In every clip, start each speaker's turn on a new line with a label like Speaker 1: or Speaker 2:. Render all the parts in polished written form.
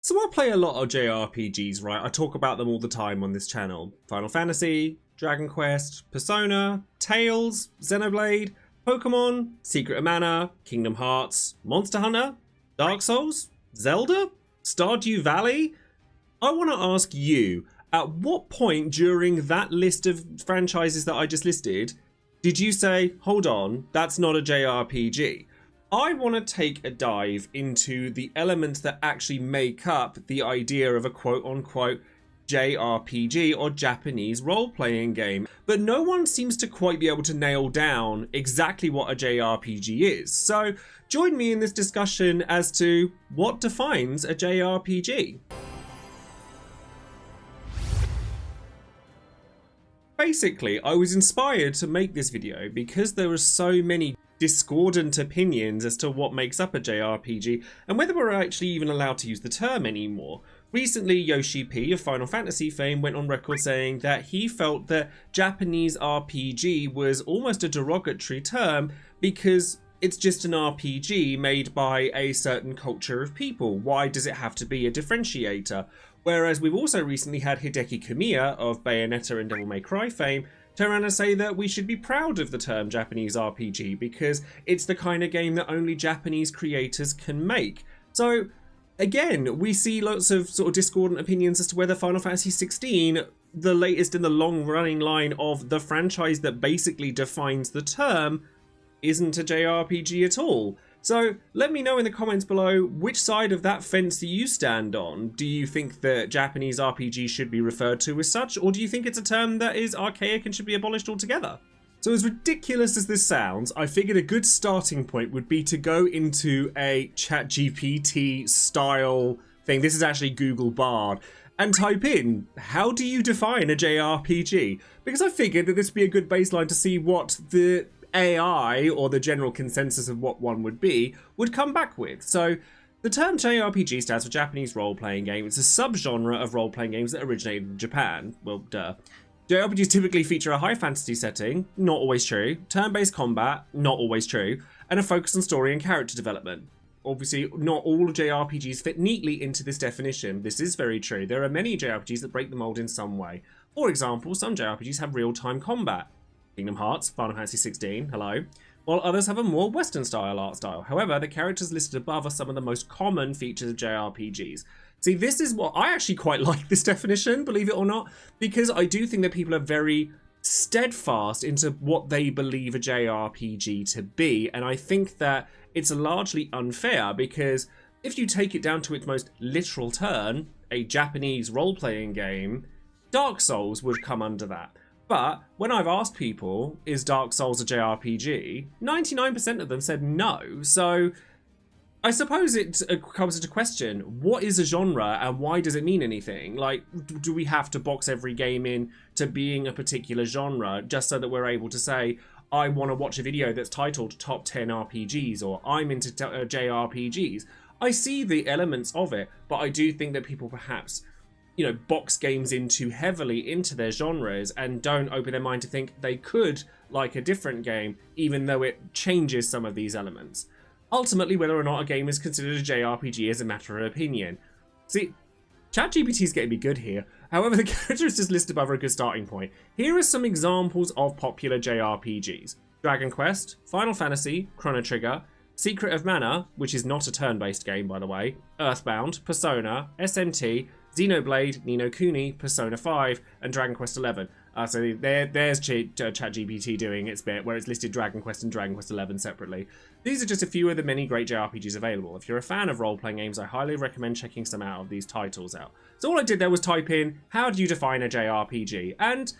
Speaker 1: So I play a lot of JRPGs, right? I talk about them all the time on this channel. Final Fantasy, Dragon Quest, Persona, Tales, Xenoblade, Pokemon, Secret of Mana, Kingdom Hearts, Monster Hunter, Dark Souls, Zelda, Stardew Valley. I want to ask you, at what point during that list of franchises that I just listed did you say, hold on, that's not a JRPG? I want to take a dive into the elements that actually make up the idea of a quote-unquote JRPG or Japanese role-playing game, but no one seems to quite be able to nail down exactly what a JRPG is. So join me in this discussion as to what defines a JRPG. Basically, I was inspired to make this video because there are so many discordant opinions as to what makes up a JRPG and whether we're actually even allowed to use the term anymore. Recently, Yoshi P of Final Fantasy fame went on record saying that he felt that Japanese RPG was almost a derogatory term because it's just an RPG made by a certain culture of people. Why does it have to be a differentiator? Whereas we've also recently had Hideki Kamiya of Bayonetta and Devil May Cry fame turn around and say that we should be proud of the term Japanese RPG because it's the kind of game that only Japanese creators can make. So again, we see lots of sort of discordant opinions as to whether Final Fantasy 16, the latest in the long-running line of the franchise that basically defines the term, isn't a JRPG at all. So let me know in the comments below which side of that fence do you stand on. Do you think that Japanese RPG should be referred to as such, or do you think it's a term that is archaic and should be abolished altogether? So as ridiculous as this sounds, I figured a good starting point would be to go into a ChatGPT style thing. This is actually Google Bard. And type in, how do you define a JRPG? Because I figured that this would be a good baseline to see what the AI, or the general consensus of what one would be, would come back with. So the term JRPG stands for Japanese role-playing game. It's a subgenre of role-playing games that originated in Japan. Well, duh. JRPGs typically feature a high fantasy setting, not always true, turn-based combat, not always true, and a focus on story and character development. Obviously, not all JRPGs fit neatly into this definition. This is very true. There are many JRPGs that break the mold in some way. For example, some JRPGs have real-time combat. Kingdom Hearts, Final Fantasy 16, hello, while others have a more Western style art style. However, the characters listed above are some of the most common features of JRPGs. See, this is what I actually quite like this definition, believe it or not, because I do think that people are very steadfast into what they believe a JRPG to be, and I think that it's largely unfair because if you take it down to its most literal turn, a Japanese role-playing game, Dark Souls would come under that. But when I've asked people, is Dark Souls a JRPG? 99% of them said no. So I suppose it comes into question, what is a genre and why does it mean anything? Like, do we have to box every game in to being a particular genre just so that we're able to say, I want to watch a video that's titled Top 10 RPGs or I'm into JRPGs? I see the elements of it, but I do think that people perhaps box games in too heavily into their genres and don't open their mind to think they could like a different game, even though it changes some of these elements. Ultimately, whether or not a game is considered a JRPG is a matter of opinion. See, ChatGPT is getting me good here. However, the characteristics listed above are a good starting point. Here are some examples of popular JRPGs. Dragon Quest, Final Fantasy, Chrono Trigger, Secret of Mana, which is not a turn-based game, by the way, Earthbound, Persona, SMT, Xenoblade, Ni no Kuni, Persona 5, and Dragon Quest XI. So there's ChatGPT doing its bit, where it's listed Dragon Quest and Dragon Quest XI separately. These are just a few of the many great JRPGs available. If you're a fan of role-playing games, I highly recommend checking some out of these titles out. So all I did there was type in, how do you define a JRPG? And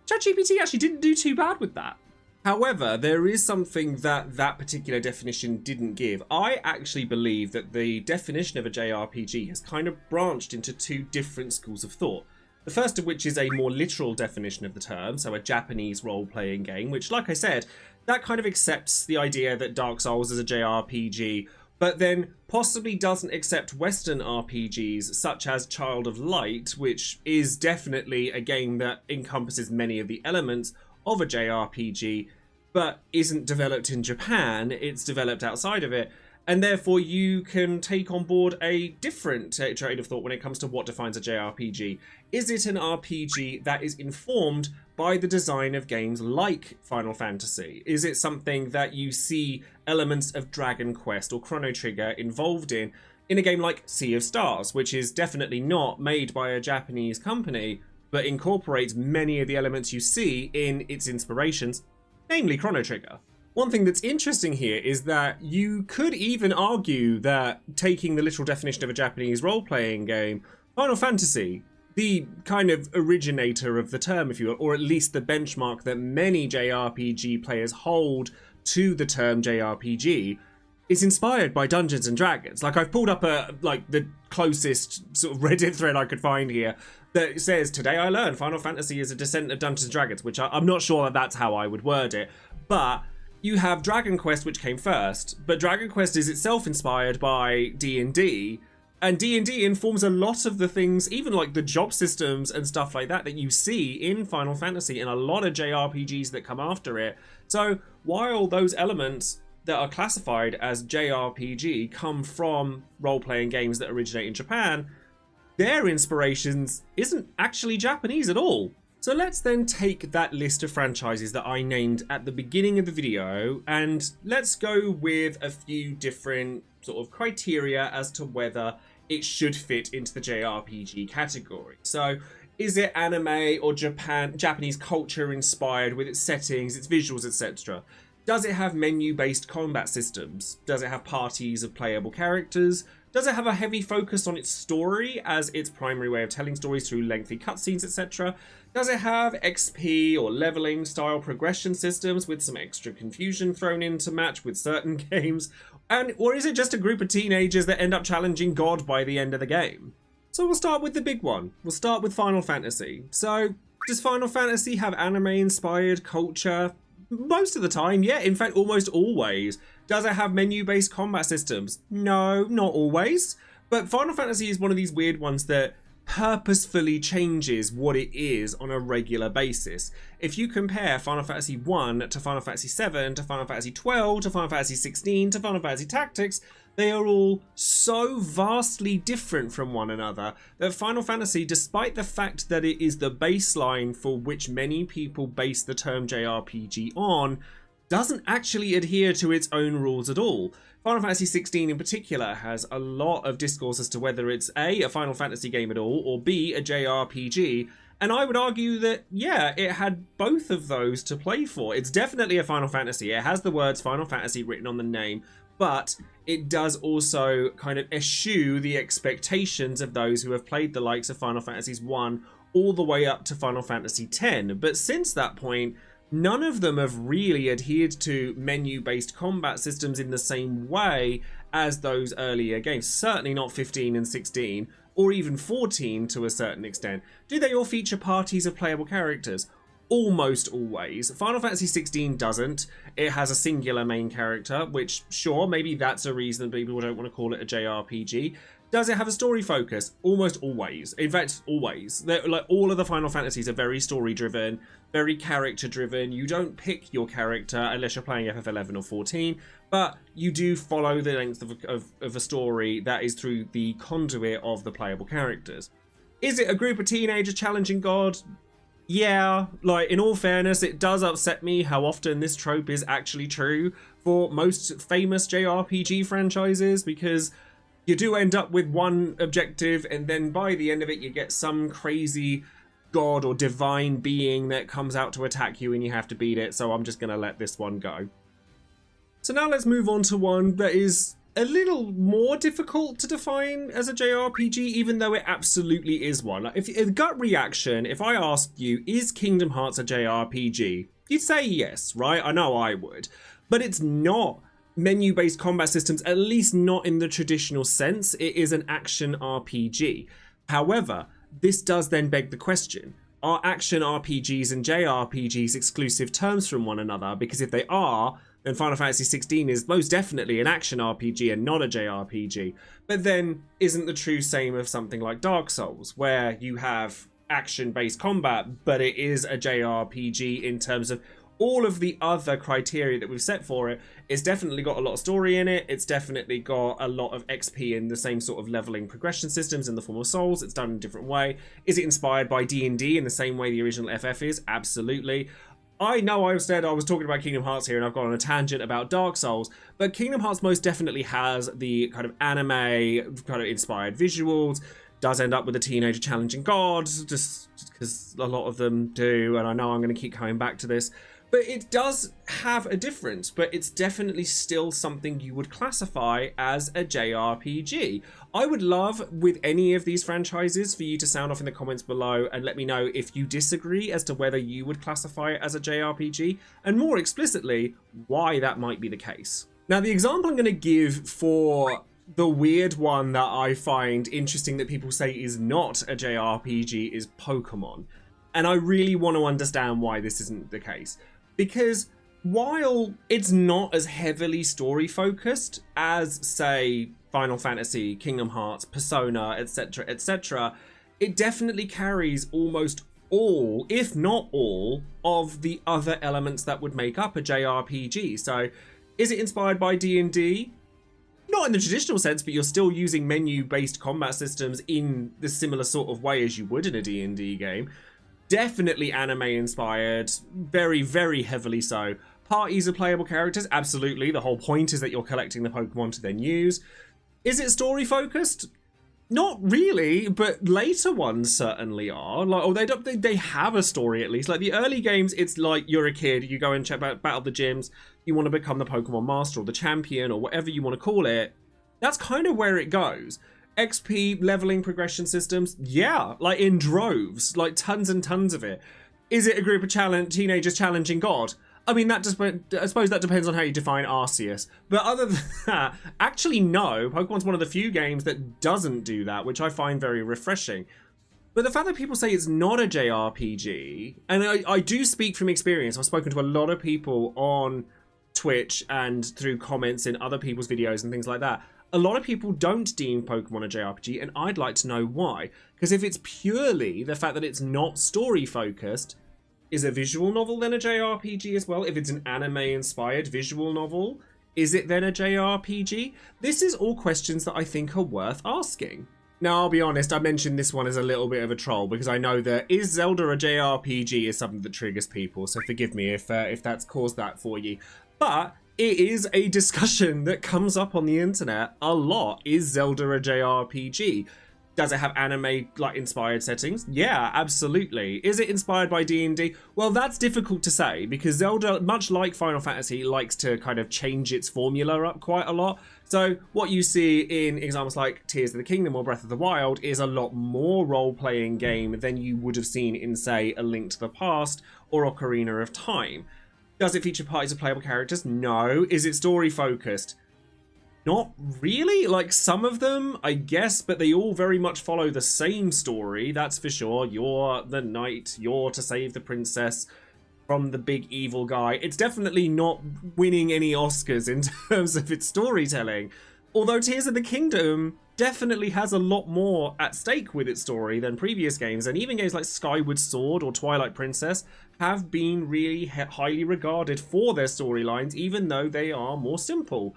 Speaker 1: ChatGPT actually didn't do too bad with that. However, there is something that that particular definition didn't give. I actually believe that the definition of a JRPG has kind of branched into two different schools of thought. The first of which is a more literal definition of the term, so a Japanese role-playing game, which, like I said, that kind of accepts the idea that Dark Souls is a JRPG, but then possibly doesn't accept Western RPGs, such as Child of Light, which is definitely a game that encompasses many of the elements of a JRPG, but isn't developed in Japan, it's developed outside of it. and therefore you can take on board a different train of thought when it comes to what defines a JRPG. Is it an RPG that is informed by the design of games like Final Fantasy? Is it something that you see elements of Dragon Quest or Chrono Trigger involved in a game like Sea of Stars, which is definitely not made by a Japanese company, but incorporates many of the elements you see in its inspirations, namely Chrono Trigger? One thing that's interesting here is that you could even argue that, taking the literal definition of a Japanese role-playing game, Final Fantasy, the kind of originator of the term, if you will, or at least the benchmark that many JRPG players hold to the term JRPG, is inspired by Dungeons and Dragons. Like, I've pulled up the closest sort of Reddit thread I could find here that says, "Today I learned Final Fantasy is a descendant of Dungeons and Dragons," which I'm not sure that that's how I would word it, but you have Dragon Quest, which came first, but Dragon Quest is itself inspired by D&D, and D&D informs a lot of the things, even like the job systems and stuff like that, that you see in Final Fantasy and a lot of JRPGs that come after it. So while those elements that are classified as JRPG come from role-playing games that originate in Japan, their inspirations isn't actually Japanese at all. So let's then take that list of franchises that I named at the beginning of the video, and let's go with a few different sort of criteria as to whether it should fit into the JRPG category. So is it anime or Japanese culture inspired with its settings, its visuals, etc.? Does it have menu-based combat systems? Does it have parties of playable characters? Does it have a heavy focus on its story as its primary way of telling stories through lengthy cutscenes, etc.? Does it have XP or leveling style progression systems with some extra confusion thrown in to match with certain games? Or is it just a group of teenagers that end up challenging God by the end of the game? So we'll start with the big one. We'll start with Final Fantasy. So does Final Fantasy have anime-inspired culture? Most of the time, yeah. In fact, almost always. Does it have menu-based combat systems? No, not always. But Final Fantasy is one of these weird ones that purposefully changes what it is on a regular basis. If you compare Final Fantasy 1 to Final Fantasy 7 to Final Fantasy 12 to Final Fantasy 16 to Final Fantasy Tactics, they are all so vastly different from one another that Final Fantasy, despite the fact that it is the baseline for which many people base the term JRPG on, doesn't actually adhere to its own rules at all. Final Fantasy 16 in particular has a lot of discourse as to whether it's a Final Fantasy game at all, or B, a JRPG, and I would argue that, yeah, it had both of those to play for. It's definitely a Final Fantasy. It has the words Final Fantasy written on the name, but it does also kind of eschew the expectations of those who have played the likes of Final Fantasies 1 all the way up to Final Fantasy 10. But since that point, none of them have really adhered to menu-based combat systems in the same way as those earlier games. Certainly not 15 and 16, or even 14 to a certain extent. Do they all feature parties of playable characters? Almost always. Final Fantasy 16 doesn't. It has a singular main character, which, sure, maybe that's a reason people don't want to call it a JRPG. Does it have a story focus? Almost always. In fact, always. Like, all of the Final Fantasies are very story-driven, very character-driven. You don't pick your character unless you're playing FF11 or 14, but you do follow the length of a story that is through the conduit of the playable characters. Is it a group of teenagers challenging God? Yeah, like, in all fairness, it does upset me how often this trope is actually true for most famous JRPG franchises, because you do end up with one objective, and then by the end of it, you get some crazy god or divine being that comes out to attack you and you have to beat it, so I'm just going to let this one go. So now let's move on to one that is a little more difficult to define as a JRPG, even though it absolutely is one. Like, if gut reaction, if I asked you, is Kingdom Hearts a JRPG? You'd say yes, right? I know I would. But it's not menu-based combat systems, at least not in the traditional sense. It is an action RPG. However, this does then beg the question, are action RPGs and JRPGs exclusive terms from one another? Because if they are, then Final Fantasy 16 is most definitely an action RPG and not a JRPG. But then, isn't the true same of something like Dark Souls, where you have action-based combat, but it is a JRPG in terms of all of the other criteria that we've set for it, it's definitely got a lot of story in it. It's definitely got a lot of XP in the same sort of leveling progression systems in the form of souls. It's done in a different way. Is it inspired by D&D in the same way the original FF is? Absolutely. I know I was talking about Kingdom Hearts here and I've gone on a tangent about Dark Souls, but Kingdom Hearts most definitely has the kind of anime kind of inspired visuals, does end up with a teenager challenging God, just because a lot of them do, and I know I'm going to keep coming back to this. But it does have a difference, but it's definitely still something you would classify as a JRPG. I would love, with any of these franchises, for you to sound off in the comments below and let me know if you disagree as to whether you would classify it as a JRPG, and more explicitly, why that might be the case. Now, the example I'm going to give for the weird one that I find interesting that people say is not a JRPG is Pokemon. And I really want to understand why this isn't the case. Because while it's not as heavily story focused as, say, Final Fantasy, Kingdom Hearts, Persona, etc., etc., it definitely carries almost all, if not all, of the other elements that would make up a JRPG. So, is it inspired by D&D? Not in the traditional sense, but you're still using menu-based combat systems in the similar sort of way as you would in a D&D game. Definitely anime inspired, very, very heavily so. Parties of playable characters, absolutely. The whole point is that you're collecting the Pokemon to then use. Is it story focused? Not really, but later ones certainly are. Like, or they have a story at least. Like the early games, it's like you're a kid, you go and check out battle the gyms, you want to become the Pokemon Master or the champion or whatever you want to call it. That's kind of where it goes. XP leveling progression systems, yeah, like in droves, like tons and tons of it. Is it a group of teenagers challenging God? I mean, I suppose that depends on how you define Arceus. But other than that, actually no, Pokemon's one of the few games that doesn't do that, which I find very refreshing. But the fact that people say it's not a JRPG, and I do speak from experience, I've spoken to a lot of people on Twitch and through comments in other people's videos and things like that. A lot of people don't deem Pokemon a JRPG, and I'd like to know why. Because if it's purely the fact that it's not story-focused, is a visual novel then a JRPG as well? If it's an anime-inspired visual novel, is it then a JRPG? This is all questions that I think are worth asking. Now, I'll be honest, I mentioned this one as a little bit of a troll, because I know that is Zelda a JRPG is something that triggers people, so forgive me if that's caused that for you. But it is a discussion that comes up on the internet a lot. Is Zelda a JRPG? Does it have anime like inspired settings? Yeah, absolutely. Is it inspired by D&D? Well, that's difficult to say because Zelda, much like Final Fantasy, likes to kind of change its formula up quite a lot. So what you see in examples like Tears of the Kingdom or Breath of the Wild is a lot more role-playing game than you would have seen in, say, A Link to the Past or Ocarina of Time. Does it feature parties of playable characters? No. Is it story-focused? Not really. Like, some of them, I guess, but they all very much follow the same story, that's for sure. You're the knight, you're to save the princess from the big evil guy. It's definitely not winning any Oscars in terms of its storytelling. Although Tears of the Kingdom definitely has a lot more at stake with its story than previous games, and even games like Skyward Sword or Twilight Princess have been really highly regarded for their storylines, even though they are more simple.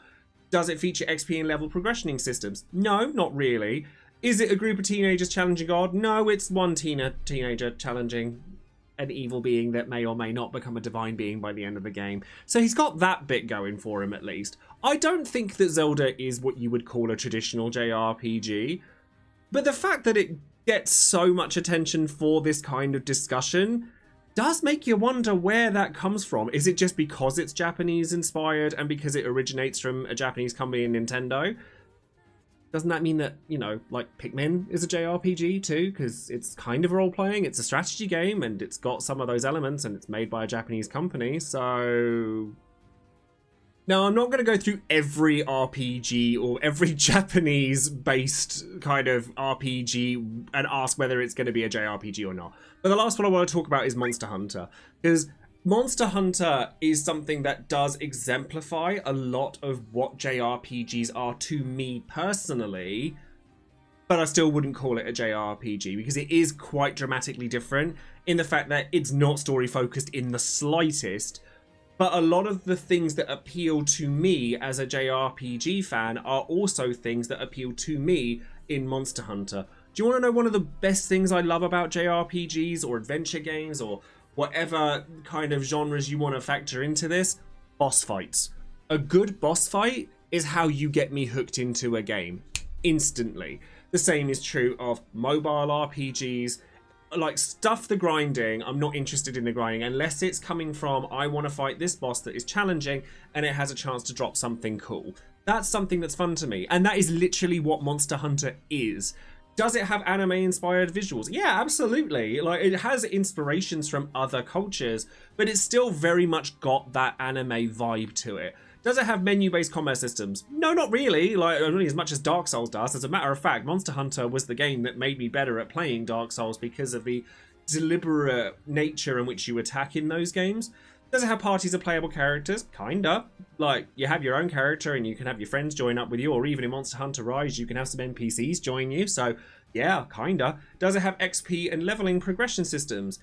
Speaker 1: Does it feature XP and level progressioning systems? No, not really. Is it a group of teenagers challenging God? No, it's one teenager challenging an evil being that may or may not become a divine being by the end of the game. So he's got that bit going for him at least. I don't think that Zelda is what you would call a traditional JRPG, but the fact that it gets so much attention for this kind of discussion does make you wonder where that comes from. Is it just because it's Japanese inspired and because it originates from a Japanese company in Nintendo? Doesn't that mean that, you know, like Pikmin is a JRPG too? Because it's kind of role-playing, it's a strategy game, and it's got some of those elements, and it's made by a Japanese company, so... Now, I'm not going to go through every RPG or every Japanese-based kind of RPG and ask whether it's going to be a JRPG or not. But the last one I want to talk about is Monster Hunter, because Monster Hunter is something that does exemplify a lot of what JRPGs are to me personally, but I still wouldn't call it a JRPG because it is quite dramatically different in the fact that it's not story focused in the slightest, But a lot of the things that appeal to me as a JRPG fan are also things that appeal to me in Monster Hunter. Do you want to know one of the best things I love about JRPGs or adventure games or whatever kind of genres you want to factor into this? Boss fights. A good boss fight is how you get me hooked into a game instantly. The same is true of mobile RPGs. Like, stuff the grinding. I'm not interested in the grinding unless it's coming from, I want to fight this boss that is challenging and it has a chance to drop something cool. That's something that's fun to me, and that is literally what Monster Hunter is. Does it have anime inspired visuals? Yeah, absolutely. Like, it has inspirations from other cultures, but it's still very much got that anime vibe to it. Does it have menu-based combat systems? No, not really. Like, only as much as Dark Souls does. As a matter of fact, Monster Hunter was the game that made me better at playing Dark Souls because of the deliberate nature in which you attack in those games. Does it have parties of playable characters? Kinda. Like, you have your own character and you can have your friends join up with you, or even in Monster Hunter Rise, you can have some NPCs join you. So, yeah, kinda. Does it have XP and leveling progression systems?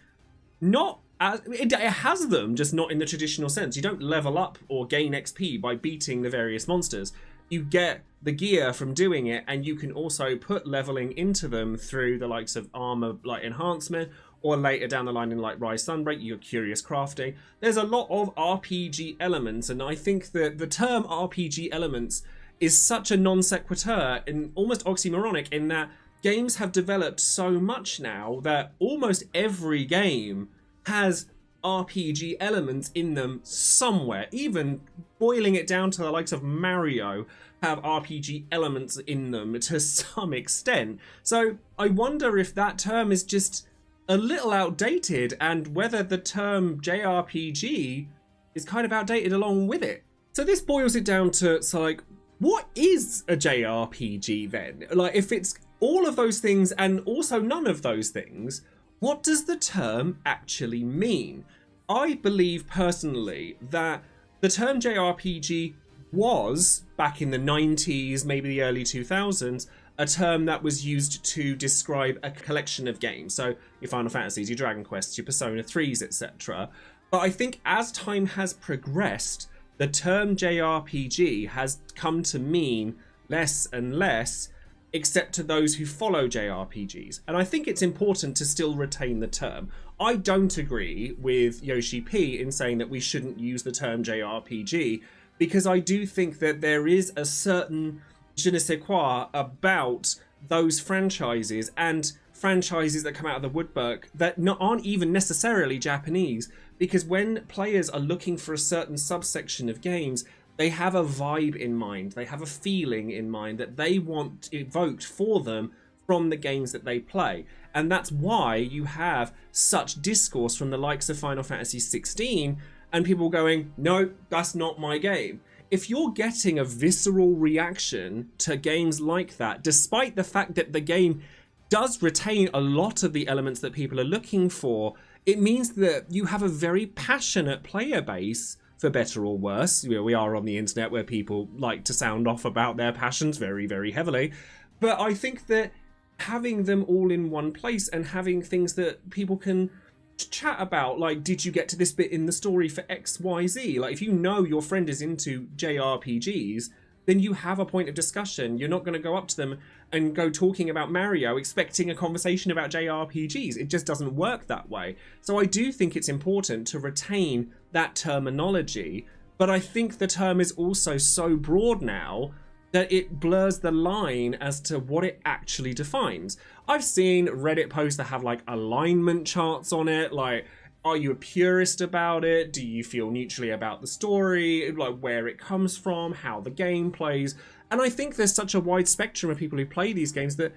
Speaker 1: Not as it has them, just not in the traditional sense. You don't level up or gain XP by beating the various monsters. You get the gear from doing it, and you can also put leveling into them through the likes of armor like enhancement, or later down the line in like Rise Sunbreak, your curious crafting. There's a lot of RPG elements, and I think that the term RPG elements is such a non sequitur and almost oxymoronic in that games have developed so much now that almost every game has RPG elements in them somewhere. Even boiling it down to the likes of Mario have RPG elements in them to some extent. So I wonder if that term is just a little outdated, and whether the term JRPG is kind of outdated along with it. So this boils it down to, so like, what is a JRPG then? Like, if it's all of those things and also none of those things, what does the term actually mean? I believe personally that the term JRPG was, back in the 90s, maybe the early 2000s, a term that was used to describe a collection of games. So your Final Fantasies, your Dragon Quests, your Persona 3s, etc. But I think as time has progressed, the term JRPG has come to mean less and less, except to those who follow JRPGs. And I think it's important to still retain the term. I don't agree with Yoshi P in saying that we shouldn't use the term JRPG, because I do think that there is a certain je ne sais quoi about those franchises, and franchises that come out of the woodwork that aren't even necessarily Japanese, because when players are looking for a certain subsection of games, they have a vibe in mind, they have a feeling in mind that they want evoked for them from the games that they play. And that's why you have such discourse from the likes of Final Fantasy 16 and people going, no, that's not my game. If you're getting a visceral reaction to games like that, despite the fact that the game does retain a lot of the elements that people are looking for, it means that you have a very passionate player base, for better or worse. We are on the internet where people like to sound off about their passions very, very heavily. But I think that having them all in one place and having things that people can chat about, like, did you get to this bit in the story for XYZ? Like, if you know your friend is into JRPGs, then you have a point of discussion. You're not going to go up to them and go talking about Mario expecting a conversation about JRPGs. It just doesn't work that way. So I do think it's important to retain that terminology, but I think the term is also so broad now that it blurs the line as to what it actually defines. I've seen Reddit posts that have like alignment charts on it, like, are you a purist about it? Do you feel neutrally about the story? Like, where it comes from, how the game plays? And I think there's such a wide spectrum of people who play these games that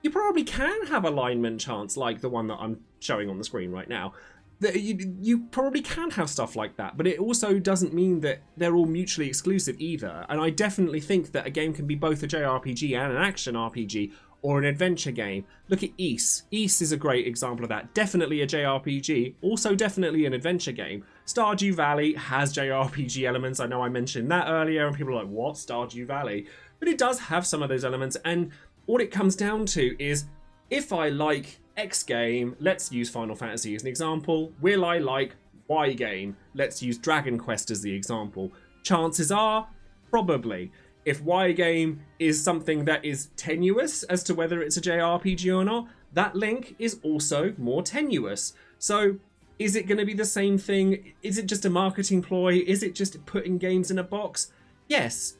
Speaker 1: you probably can have alignment charts like the one that I'm showing on the screen right now. That you probably can have stuff like that, but it also doesn't mean that they're all mutually exclusive either. And I definitely think that a game can be both a JRPG and an action RPG, or an adventure game. Look at Ys. Ys is a great example of that. Definitely a JRPG, also definitely an adventure game. Stardew Valley has JRPG elements. I know I mentioned that earlier and people are like, what, Stardew Valley? But it does have some of those elements, and what it comes down to is, if I like X game, let's use Final Fantasy as an example, will I like Y game. Let's use Dragon Quest as the example. Chances are, probably. If Y game is something that is tenuous as to whether it's a JRPG or not, that link is also more tenuous. So is it going to be the same thing? Is it just a marketing ploy? Is it just putting games in a box? Yes,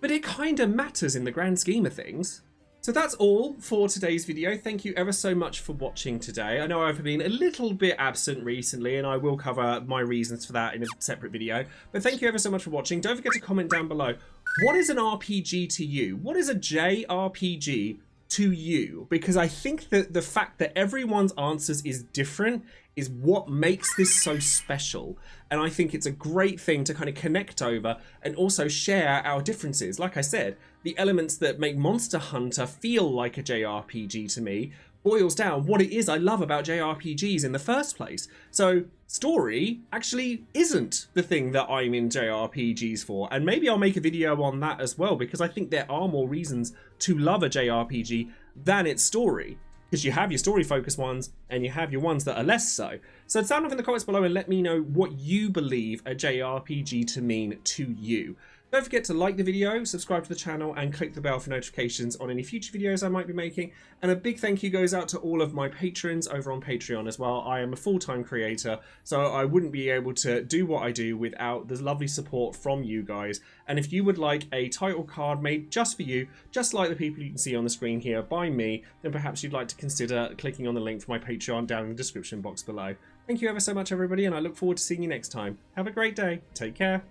Speaker 1: but it kind of matters in the grand scheme of things. So that's all for today's video. Thank you ever so much for watching today. I know I've been a little bit absent recently, and I will cover my reasons for that in a separate video. But thank you ever so much for watching. Don't forget to comment down below. What is an RPG to you? What is a JRPG to you? Because I think that the fact that everyone's answers is different is what makes this so special. And I think it's a great thing to kind of connect over and also share our differences. Like I said, the elements that make Monster Hunter feel like a JRPG to me boils down what it is I love about JRPGs in the first place. So story actually isn't the thing that I'm in JRPGs for, and maybe I'll make a video on that as well, because I think there are more reasons to love a JRPG than its story, because you have your story focused ones and you have your ones that are less so. So sound off in the comments below and let me know what you believe a JRPG to mean to you. Don't forget to like the video, subscribe to the channel, and click the bell for notifications on any future videos I might be making. And a big thank you goes out to all of my patrons over on Patreon as well. I am a full-time creator, so I wouldn't be able to do what I do without the lovely support from you guys. And if you would like a title card made just for you, just like the people you can see on the screen here by me, then perhaps you'd like to consider clicking on the link for my Patreon down in the description box below. Thank you ever so much, everybody, and I look forward to seeing you next time. Have a great day. Take care.